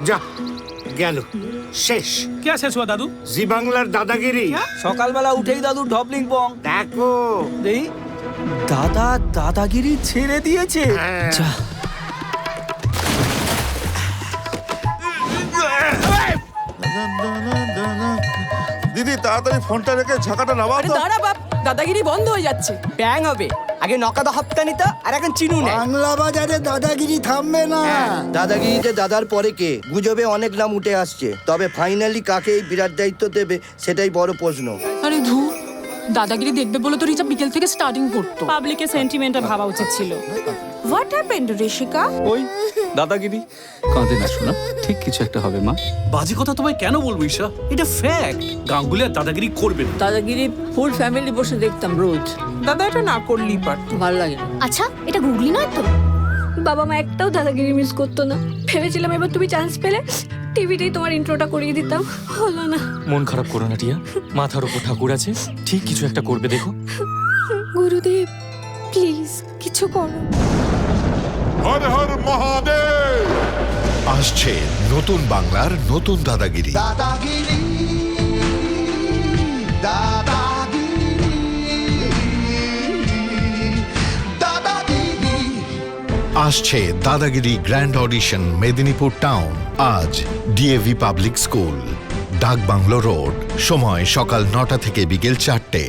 যা গেল, শেষ। क्या शेष हुआ दादू? জি বাংলার দাদাগিরি। সকালবেলা উঠেই দাদু ঢপলিং পং। দেখো দেই দাদা দাদাগিরি ছেড়ে দিয়েছে। যা দিদি তাড়াতাড়ি ফোনটা রেখে ঝাঁকাটা নামাও আরে তো। দাঁড়া বাপ, দাদাগিরি বন্ধ হয়ে যাচ্ছে। ব্যাং হবে, আগে নকাদা হপ্তা নিতা আর এখন চিনু নেয়। বাংলা বাজারে দাদাগিরি থামবে না। দাদাগিরিতে দাদার পরে কে? গুজবে অনেক নাম উঠে আসছে, তবে ফাইনালি কাকে এই বিরাট দায়িত্ব দেবে সেটাই বড় প্রশ্ন। আরে ধুর, দাদাগিরি দেখবে বলে তো রিচা বিকেল থেকে স্টার্টিং করতো। পাবলিকের সেন্টিমেন্টটা ভাবা উচিত ছিল। What happened Rishika? ওই দাদাগিরি। কাঁদে না শোনা, ঠিক কিছু একটা হবে মা। বাজে কথা তোমায় কেন বলবো ঈশা? এটা ফ্যাক্ট। গাঙ্গুলি আর দাদাগিরি করবে না। দাদাগিরি ফুল ফ্যামিলি বসে দেখতাম রোজ। দাদা এটা না করলেই পারতো। ভালো লাগে না। আচ্ছা, এটা গুগলি নয় তো? বাবা মা একটাও দাদাগিরি মিস করতো না। ভেবেছিলাম এবার তুমি চান্স পেলে টিভিতেই তোমার ইন্ট্রোটা করিয়ে দিতাম, হলো না। মন খারাপ করো না টিয়া, মাথার উপর ঠাকুর আছে, ঠিক কিছু একটা করবে দেখো। গুরুদেব প্লিজ কিছু করো। হর হর মহাদেব। আসছে নতুন বাংলার নতুন দাদাগিরি। আসছে দাদাগিরি গ্র্যান্ড অডিশন মেদিনীপুর টাউন। আজ ডিএভি পাবলিক স্কুল, ডাকবাংলো রোড। সময় সকাল 9টা থেকে বিকেল 4টে।